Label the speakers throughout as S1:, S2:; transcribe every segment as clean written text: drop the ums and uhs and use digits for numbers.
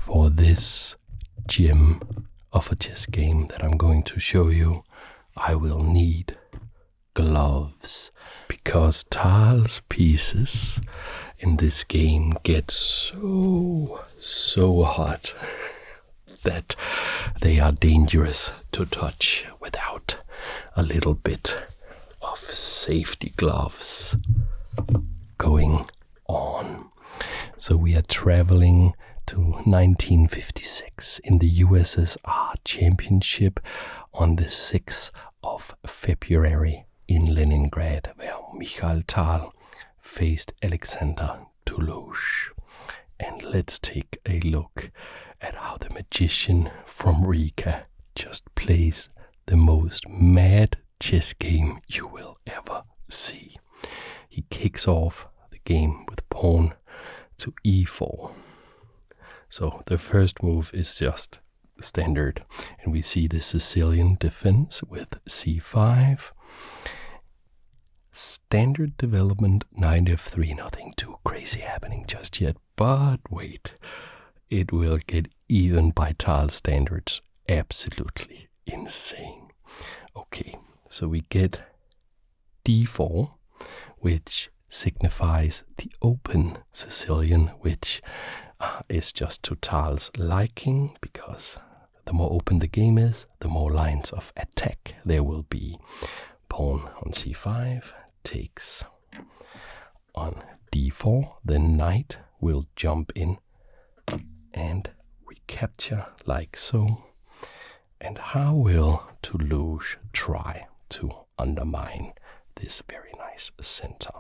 S1: For this gem of a chess game that I'm going to show you, I will need gloves, because Tal's pieces in this game get so hot that they are dangerous to touch without a little bit of safety gloves going on. So we are traveling to 1956 in the USSR Championship on the 6th of February in Leningrad, where Mikhail faced Alexander Tolush. And let's take a look at how the magician from Riga just plays the most mad chess game you will ever see. He kicks off the game with pawn to e4. So the first move is just standard, and we see the Sicilian defense with c5. Standard development, knight f3, nothing too crazy happening just yet, but wait, it will get even by Tal standards absolutely insane. Okay, so we get d4, which signifies the open Sicilian, which is just to Tal's liking, because the more open the game is, the more lines of attack there will be. Pawn on c5 takes. On d4, the knight will jump in and recapture like so. And how will Tolush try to undermine this very nice center?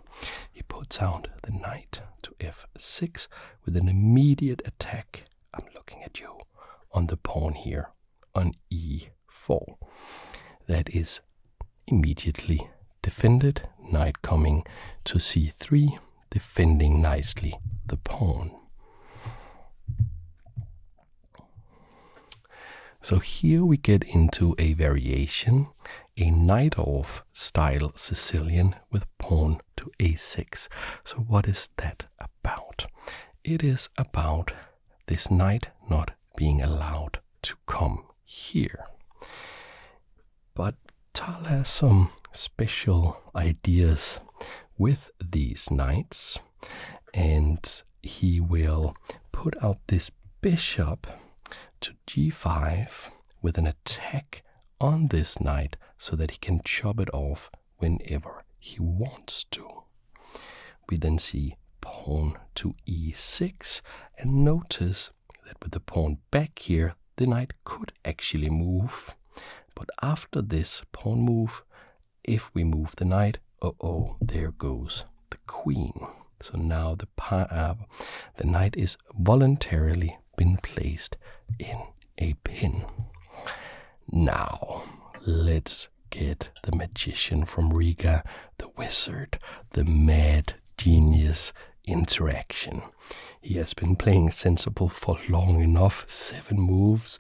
S1: He puts out the knight to f6 with an immediate attack. I'm looking at you on the pawn here on e4. That is immediately defended. Knight coming to c3, defending nicely the pawn. So here we get into a variation, a knight-off style Sicilian with pawn to a6. So what is that about? It is about this knight not being allowed to come here. But Tal has some special ideas with these knights, and he will put out this bishop to g5 with an attack on this knight so that he can chop it off whenever he wants to. We then see pawn to e6, and notice that with the pawn back here, the knight could actually move. But after this pawn move, if we move the knight, there goes the queen. So now the knight is voluntarily been placed in a pin. Now, let's get the magician from Riga, the wizard, the mad genius interaction. He has been playing sensible for long enough, 7 moves.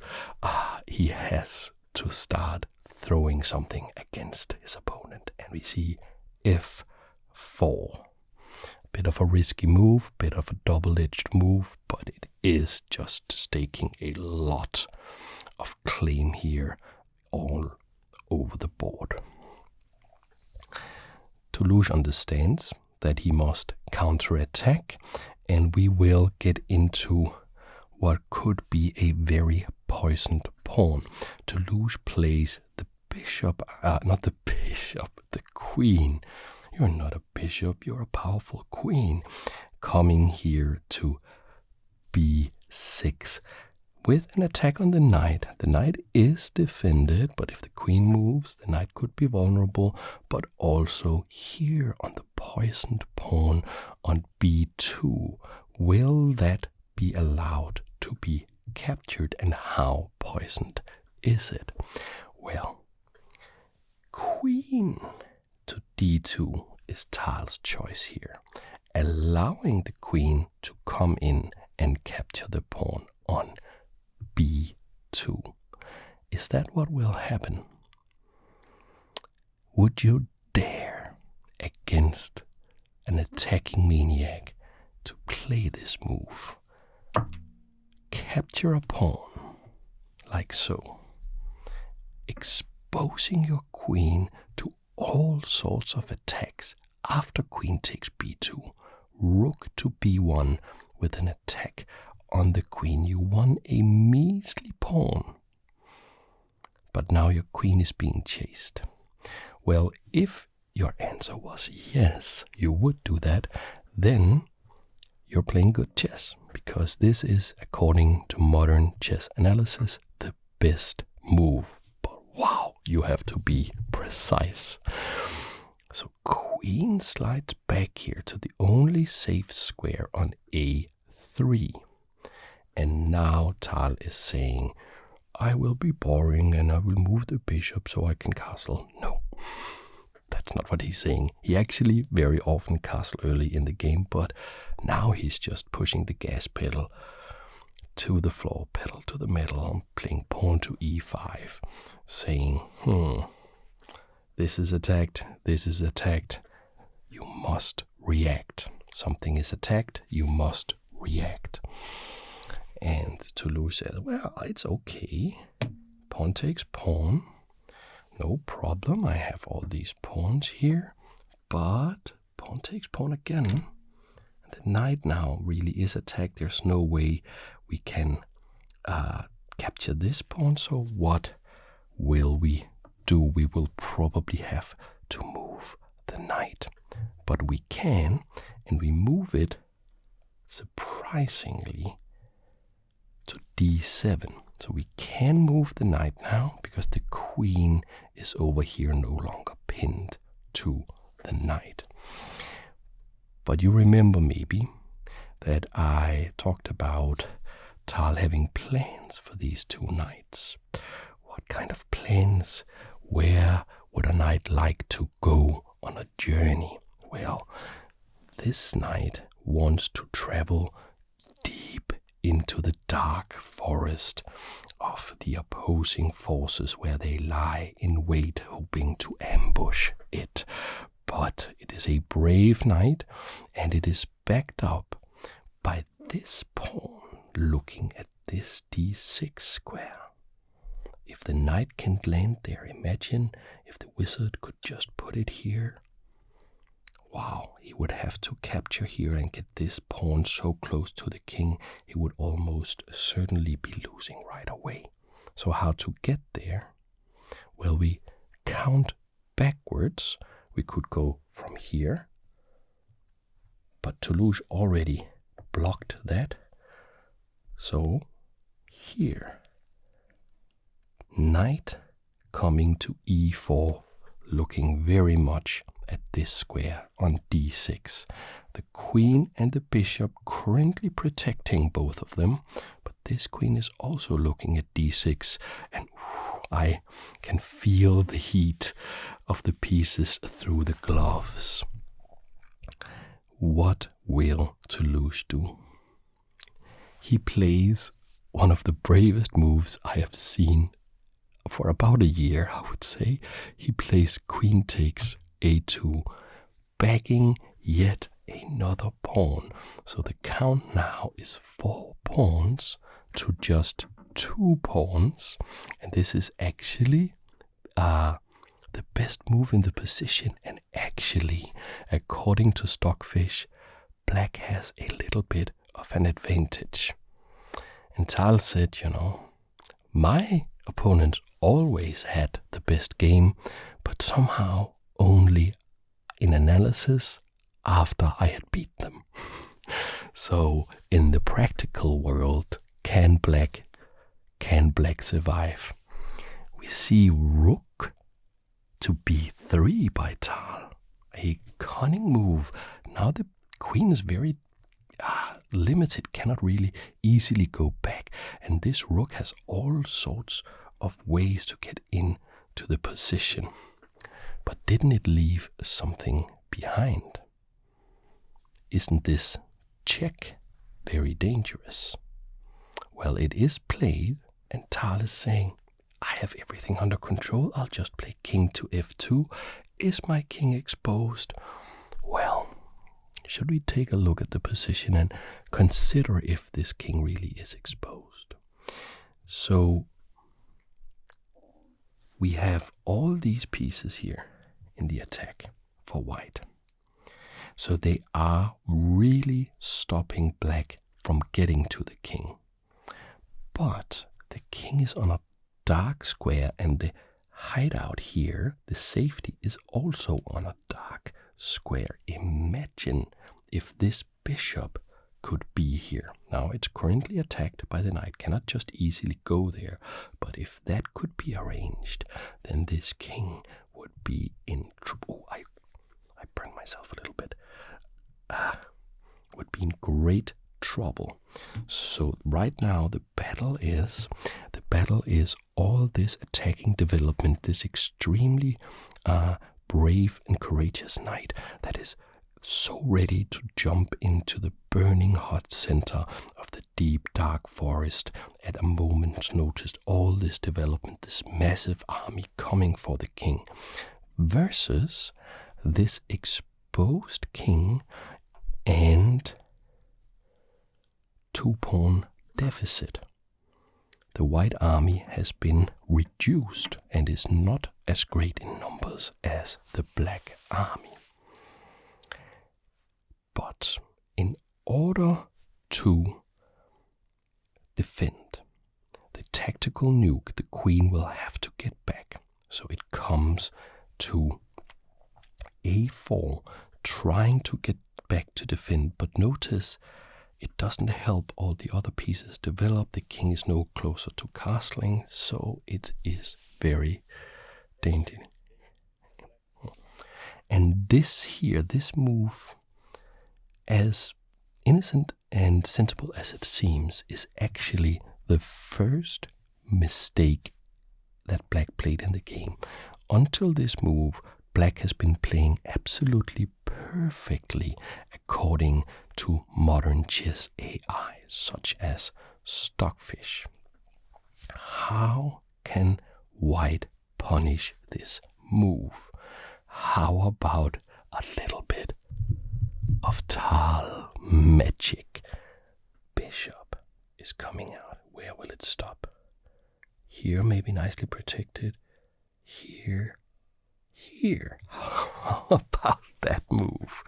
S1: He has to start throwing something against his opponent. And we see f4. Bit of a risky move, bit of a double-edged move, but it is just staking a lot of claim here all over the board. Tolush understands that he must counterattack, and we will get into what could be a very poisoned pawn. Tolush plays the bishop, not the bishop, the queen. You're not a bishop, you're a powerful queen. Coming here to b6 with an attack on the knight. The knight is defended, but if the queen moves, the knight could be vulnerable. But also here on the poisoned pawn on b2, will that be allowed to be captured, and how poisoned is it? Well, queen to d2 is Tal's choice here, allowing the queen to come in and capture the pawn on b2. Is that what will happen? Would you dare, against an attacking maniac, to play this move? capture a pawn, like so, exposing your queen to all sorts of attacks after queen takes b2, rook to b1 with an attack on the queen, you won a measly pawn. But now your queen is being chased. Well, if your answer was yes, you would do that, then you're playing good chess, because this is, according to modern chess analysis, the best move. But wow, you have to be precise. So queen slides back here to the only safe square on a3. And now Tal is saying, I will be boring and I will move the bishop so I can castle. No, that's not what he's saying. He actually very often castle early in the game, but now he's just pushing the gas pedal to the floor, pedal to the metal, and playing pawn to e5, saying, this is attacked, you must react. Something is attacked, you must react. And Tolush says, well, it's okay. Pawn takes pawn. No problem. I have all these pawns here. But pawn takes pawn again. And the knight now really is attacked. There's no way we can capture this pawn. So what will we do? We will probably have to move the knight. But we can, and we move it surprisingly to d7. So we can move the knight now because the queen is over here, no longer pinned to the knight. But you remember maybe that I talked about Tal having plans for these two knights. What kind of plans? Where would a knight like to go on a journey? Well, this knight wants to travel deep into the dark forest of the opposing forces where they lie in wait, hoping to ambush it. But it is a brave knight, and it is backed up by this pawn looking at this d6 square. If the knight can land there, imagine if the wizard could just put it here. Wow, he would have to capture here and get this pawn so close to the king, he would almost certainly be losing right away. So how to get there? Well, we count backwards. We could go from here, but Tolush already blocked that. So here, knight coming to e4, looking very much at this square on d6. The queen and the bishop currently protecting both of them, but this queen is also looking at d6, and I can feel the heat of the pieces through the gloves. What will Tolush do? He plays one of the bravest moves I have seen for about a year, I would say. He plays queen takes a2, bagging yet another pawn. So the count now is 4 pawns to just 2 pawns, and this is actually the best move in the position. And actually, according to Stockfish, black has a little bit of an advantage. And Tal said, my opponent always had the best game, but somehow only in analysis after I had beat them. So in the practical world, can black survive? We see rook to b3 by Tal. A cunning move. Now the queen is very limited, cannot really easily go back. And this rook has all sorts of ways to get into the position. But didn't it leave something behind? Isn't this check very dangerous? Well, it is played, and Tal is saying, I have everything under control. I'll just play king to f2. Is my king exposed? Well, should we take a look at the position and consider if this king really is exposed? So we have all these pieces here in the attack for white. So they are really stopping black from getting to the king. But the king is on a dark square, and the hideout here, the safety, is also on a dark square. Imagine if this bishop could be here. Now it's currently attacked by the knight, cannot just easily go there, but if that could be arranged, then this king would be in trouble. Oh, I burned myself a little bit. Would be in great trouble. So right now the battle is all this attacking development, this extremely brave and courageous knight that is so ready to jump into the burning hot center of the deep dark forest at a moment's notice. All this development, this massive army coming for the king, versus this exposed king and 2-pawn deficit. The white army has been reduced and is not as great in numbers as the black army. But in order to defend the tactical nuke, the queen will have to get back. So it comes to a4, trying to get back to defend, but notice it doesn't help all the other pieces develop. The king is no closer to castling, so it is very dangerous. And this here, this move, as innocent and sensible as it seems, is actually the first mistake that black played in the game. Until this move, black has been playing absolutely perfectly according to modern chess AI, such as Stockfish. How can white punish this move? How about a little bit of Tal magic? Bishop is coming out. Where will it stop? Here, maybe nicely protected. Here. How about that move?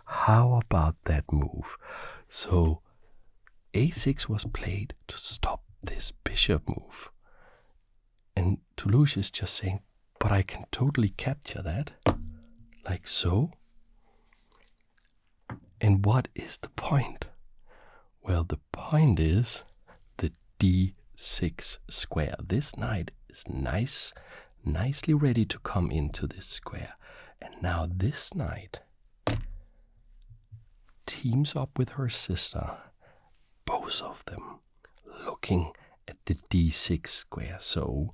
S1: How about that move? So a6 was played to stop this bishop move. And Tolush is just saying, but I can totally capture that. Like so. And what is the point? Well, the point is the d6 square. This knight is nicely ready to come into this square. And now this knight teams up with her sister, both of them looking at the d6 square. So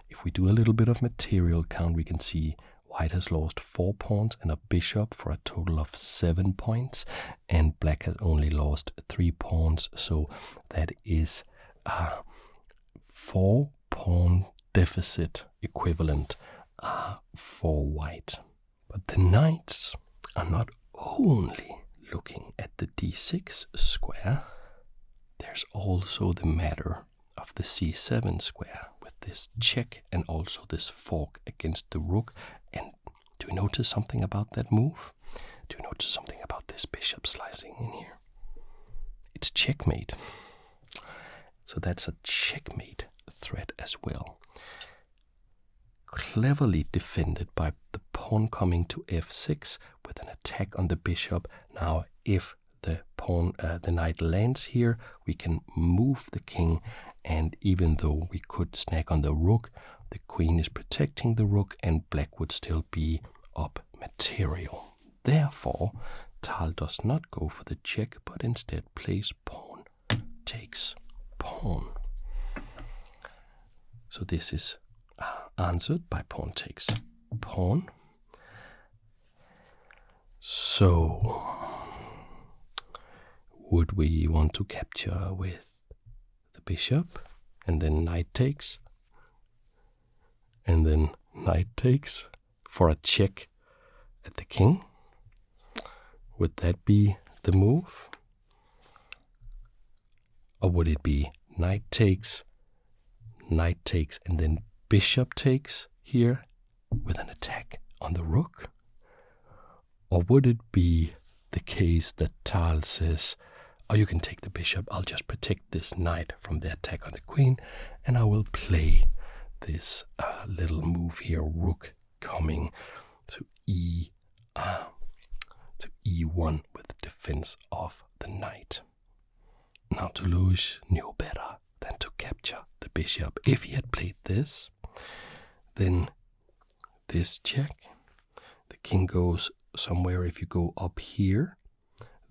S1: if we do a little bit of material count, we can see white has lost 4 pawns and a bishop for a total of 7 points, and black has only lost 3 pawns, so that is a 4-pawn deficit equivalent for white. But the knights are not only looking at the d6 square, there's also the matter of the c7 square with this check and also this fork against the rook. And do you notice something about that move? Do you notice something about this bishop slicing in here? It's checkmate. So that's a checkmate threat as well. Cleverly defended by the pawn coming to f6 with an attack on the bishop. Now if the knight lands here, we can move the king, and even though we could snag on the rook, the queen is protecting the rook and black would still be up material. Therefore, Tal does not go for the check, but instead plays pawn takes pawn. So this is answered by pawn takes pawn. So would we want to capture with the bishop and then knight takes and then knight takes for a check at the king? Would that be the move? Or would it be knight takes knight takes, and then bishop takes here with an attack on the rook? Or would it be the case that Tal says, oh, you can take the bishop, I'll just protect this knight from the attack on the queen, and I will play this little move here, rook coming to e1 with defense of the knight. Now Tolush knew better than to capture the bishop. If he had played this, then this check, the king goes somewhere. If you go up here,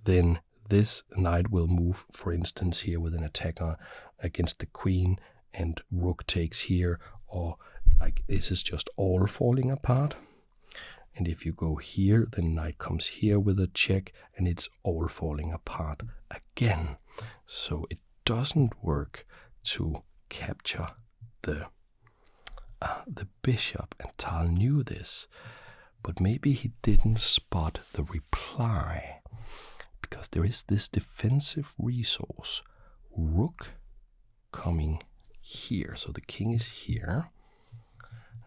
S1: then this knight will move, for instance, here with an attack against the queen, and rook takes here, or like this is just all falling apart. And if you go here, then knight comes here with a check, and it's all falling apart again. So it doesn't work to capture the bishop, and Tal knew this, but maybe he didn't spot the reply, because there is this defensive resource, rook coming here. So the king is here,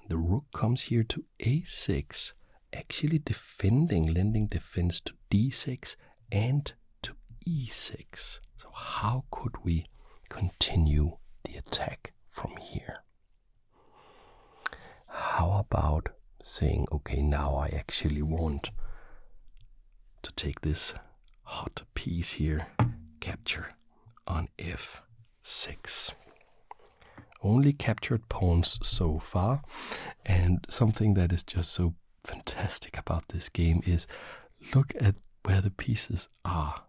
S1: the rook comes here to a6, actually defending, lending defense to d6 and to e6. So how could we continue the attack from here? How about saying, okay, now I actually want to take this hot piece here, capture on f6. Only captured pawns so far, and something that is just so fantastic about this game is look at where the pieces are.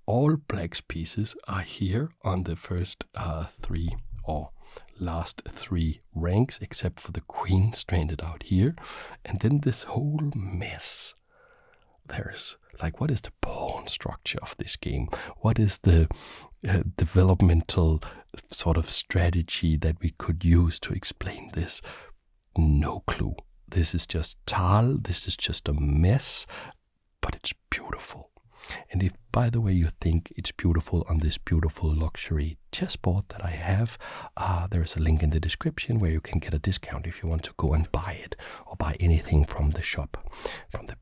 S1: All black's pieces are here on the first three or last three ranks, except for the queen stranded out here. And then this whole mess. There's like, what is the pawn structure of this game? What is the developmental sort of strategy that we could use to explain this? No clue. This is just Tal, this is just a mess, but it's beautiful. And if, by the way, you think it's beautiful on this beautiful luxury chessboard that I have, there's a link in the description where you can get a discount if you want to go and buy it, or buy anything from the shop, from the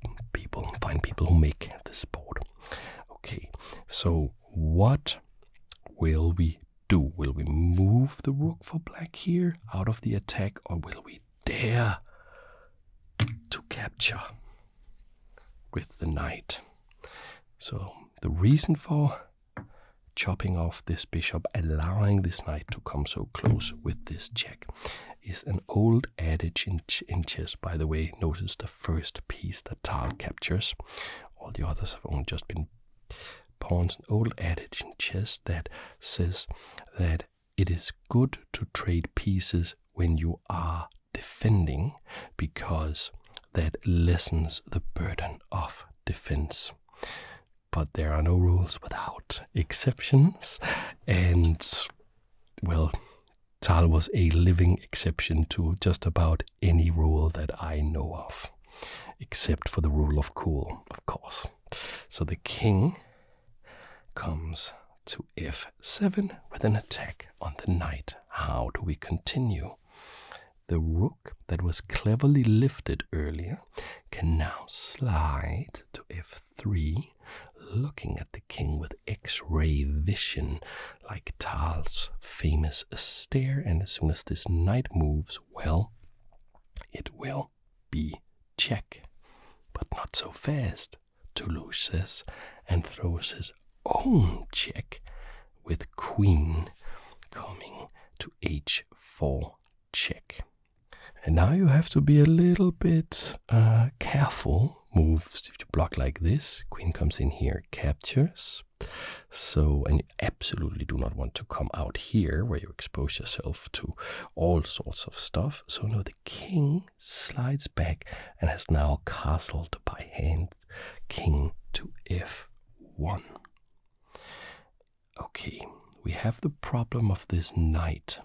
S1: fine people who make this board. Okay, so what will we do? Will we move the rook for black here out of the attack, or will we dare to capture with the knight? So the reason for chopping off this bishop, allowing this knight to come so close with this check, is an old adage in chess. By the way, notice the first piece that Tal captures. All the others have only just been pawns. An old adage in chess that says that it is good to trade pieces when you are defending, because that lessens the burden of defense. But there are no rules without exceptions, and, well, Tal was a living exception to just about any rule that I know of, except for the rule of cool, of course. So the king comes to f7 with an attack on the knight. How do we continue? The rook that was cleverly lifted earlier can now slide to f3, looking at the king with X-ray vision, like Tal's famous stare. And as soon as this knight moves, well, it will be check. But not so fast, Tolush says, and throws his own check with queen coming to h4 check. And now you have to be a little bit careful. Moves, if you block like this, queen comes in here, captures. So, and you absolutely do not want to come out here where you expose yourself to all sorts of stuff. So now the king slides back and has now castled by hand, king to f1. Okay, we have the problem of this knight,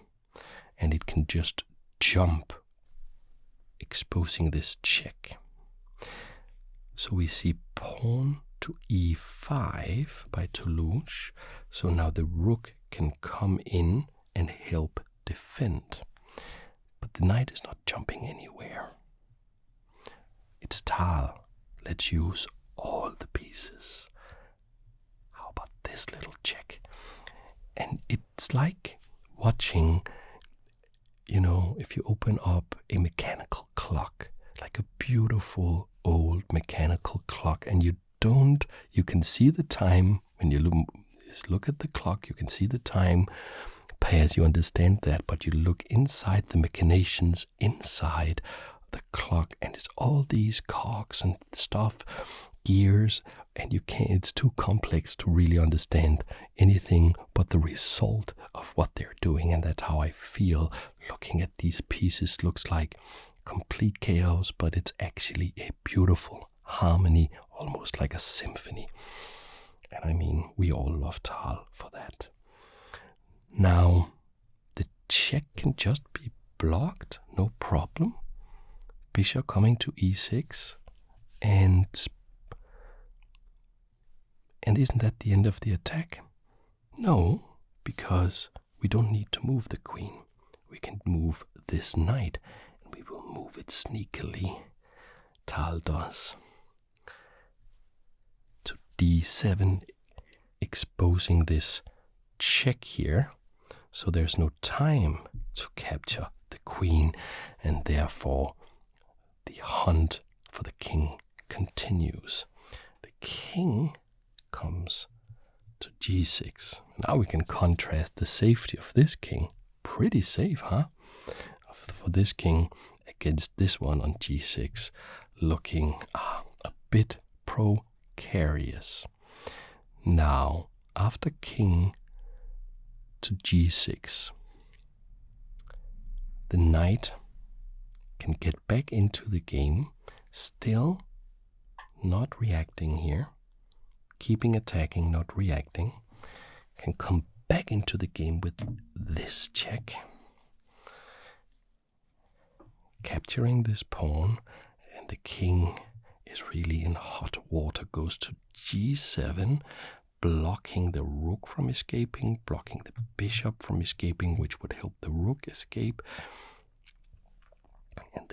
S1: and it can just jump, exposing this check. So we see pawn to e5 by Tolush. So now the rook can come in and help defend. But the knight is not jumping anywhere. It's Tal. Let's use all the pieces. How about this little check? And it's like watching, if you open up a mechanical clock, like a beautiful old mechanical clock, and you can see the time when you look at the clock, you can see the time pass, you understand that, but you look inside the machinations inside the clock, and it's all these cogs and stuff, gears, and it's too complex to really understand anything but the result of what they're doing. And that's how I feel looking at these pieces. Looks like complete chaos, but it's actually a beautiful harmony, almost like a symphony. And I mean, we all love Tal for that. Now, the check can just be blocked, no problem. Bishop coming to e6, and isn't that the end of the attack? No, because we don't need to move the queen. We can move this knight, and we will move it sneakily. Tal does. To d7, exposing this check here, so there's no time to capture the queen, and therefore the hunt for the king continues. The king comes to g6. Now we can contrast the safety of this king. Pretty safe, huh? For this king against this one on g6, looking a bit precarious. Now, after king to g6, the knight can get back into the game, still not reacting here, keeping attacking, not reacting, can come back into the game with this check, capturing this pawn, and the king is really in hot water, goes to g7, blocking the rook from escaping, blocking the bishop from escaping, which would help the rook escape. And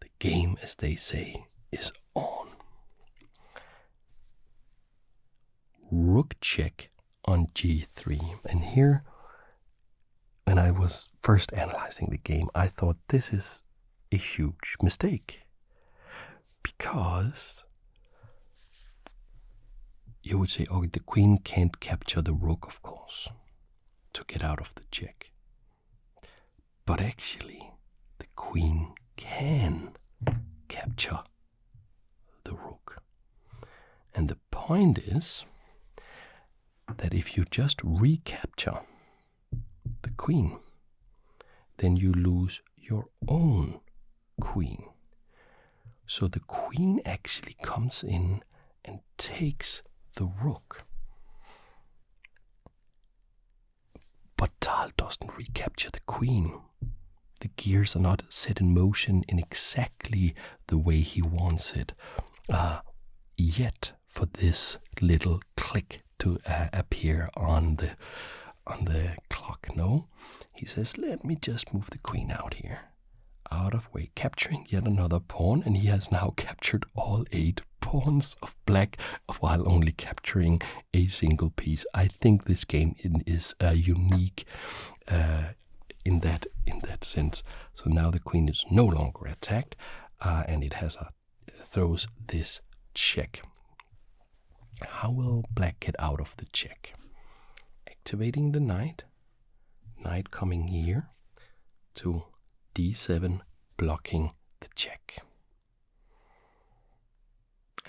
S1: the game, as they say, is on. Rook check on g3. And here, when I was first analyzing the game, I thought this is a huge mistake. Because you would say, oh, the queen can't capture the rook, of course, to get out of the check. But actually, the queen can capture the rook. And the point is that if you just recapture the queen, then you lose your own queen. So the queen actually comes in and takes the rook. But Tal doesn't recapture the queen. The gears are not set in motion in exactly the way he wants it yet for this little click to appear on the clock. No, he says, let me just move the queen out here, out of way, capturing yet another pawn, and he has now captured all 8 pawns of black while only capturing a single piece. I think this game is unique in that sense. So now the queen is no longer attacked, and it throws this check. How will black get out of the check? Activating the knight coming here to d7, blocking the check.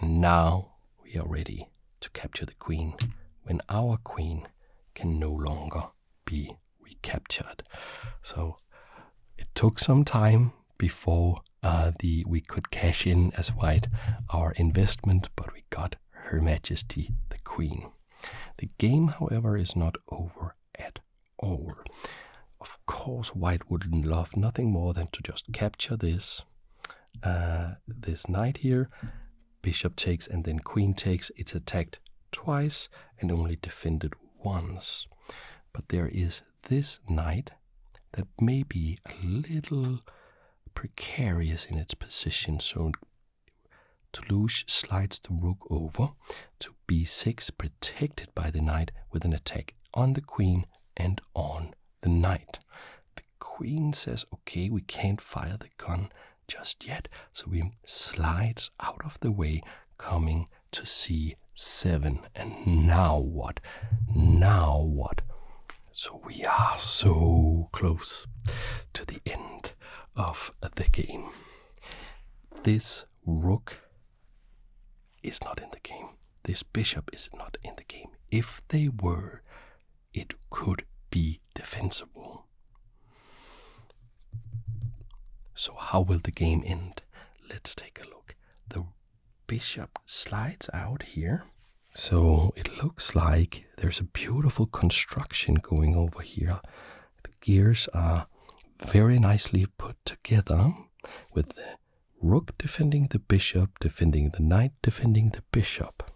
S1: And now we are ready to capture the queen, when our queen can no longer be recaptured. So it took some time before we could cash in as white our investment, but we got Her Majesty the Queen. The game, however, is not over at all. Of course, white would love nothing more than to just capture this knight here. Bishop takes and then queen takes. It's attacked twice and only defended once. But there is this knight that may be a little precarious in its position. So Tolush slides the rook over to b6, protected by the knight with an attack on the queen and on the knight. The queen says, okay, we can't fire the gun just yet, so we slide out of the way, coming to c7. And now what? Now what? So we are so close to the end of the game. This rook is not in the game. This bishop is not in the game. If they were, it could be defensible. So how will the game end? Let's take a look. The bishop slides out here. So it looks like there's a beautiful construction going over here. The gears are very nicely put together, with the rook defending the bishop, defending the knight, defending the bishop.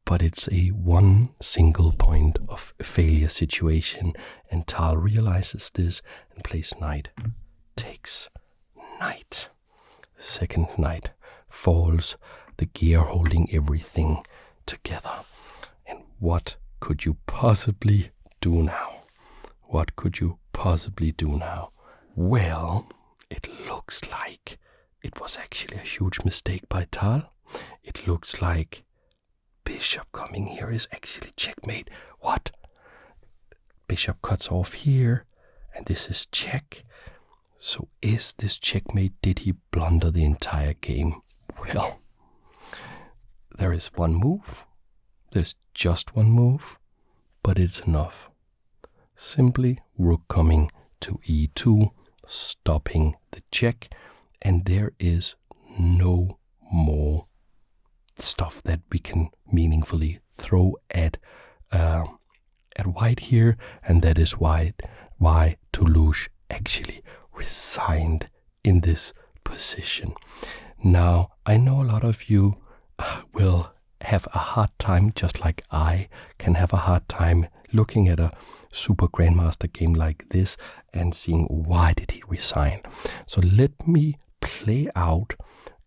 S1: But it's a one single point of failure situation, and Tal realizes this and plays knight takes knight. Second knight falls, the gear holding everything together. And what could you possibly do now? What could you possibly do now? Well, it looks like it was actually a huge mistake by Tal. It looks like bishop coming here is actually checkmate. What? Bishop cuts off here, and this is check. So is this checkmate? Did he blunder the entire game? Well, there is one move. There's just one move, but it's enough. Simply rook coming to e2, stopping the check, and there is no more stuff that we can meaningfully throw at white here, and that is why Tolush actually resigned in this position. Now, I know a lot of you will have a hard time, just like I can have a hard time looking at a super grandmaster game like this and seeing why did he resign. So let me play out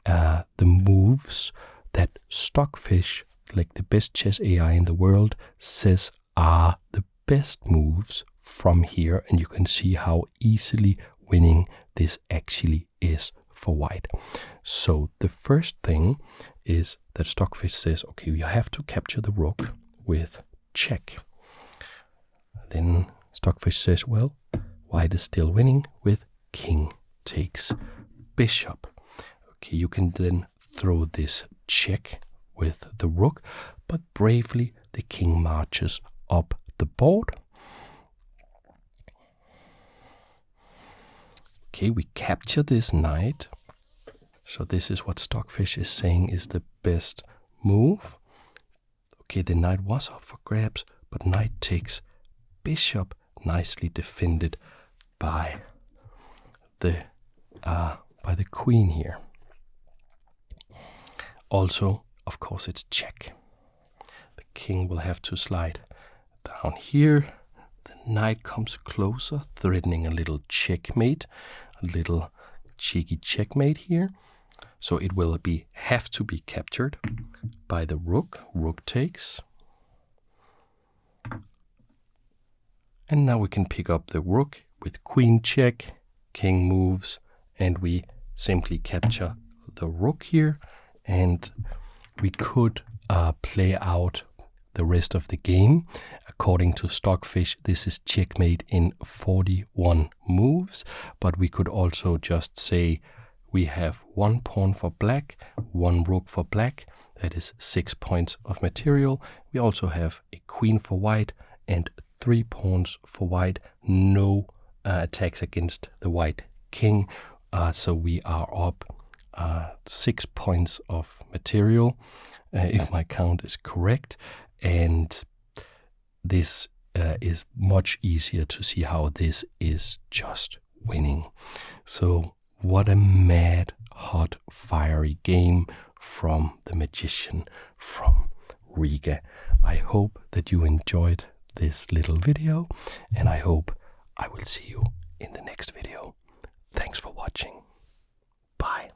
S1: the moves that Stockfish, like the best chess AI in the world, says are the best moves from here, and you can see how easily winning this actually is for white. So the first thing is that Stockfish says, okay, you have to capture the rook with check. Then Stockfish says, well, white is still winning with king takes bishop. Okay, you can then throw this check with the rook, but bravely the king marches up the board. Okay, we capture this knight. So this is what Stockfish is saying is the best move. Okay, the knight was up for grabs, but knight takes bishop, nicely defended by the queen here. Also, of course, it's check. The king will have to slide down here. The knight comes closer, threatening a little checkmate, a little cheeky checkmate here. So it will have to be captured by the rook. Rook takes. And now we can pick up the rook with queen check, king moves, and we simply capture the rook here. And we could play out the rest of the game. According to Stockfish, this is checkmate in 41 moves, but we could also just say we have one pawn for black, one rook for black, that is 6 points of material. We also have a queen for white and 3 pawns for white, no attacks against the white king, so we are up 6 points of material, if my count is correct, and this is much easier to see how this is just winning. So what a mad, hot, fiery game from the magician from Riga. I hope that you enjoyed this little video, and I hope I will see you in the next video. Thanks for watching. Bye.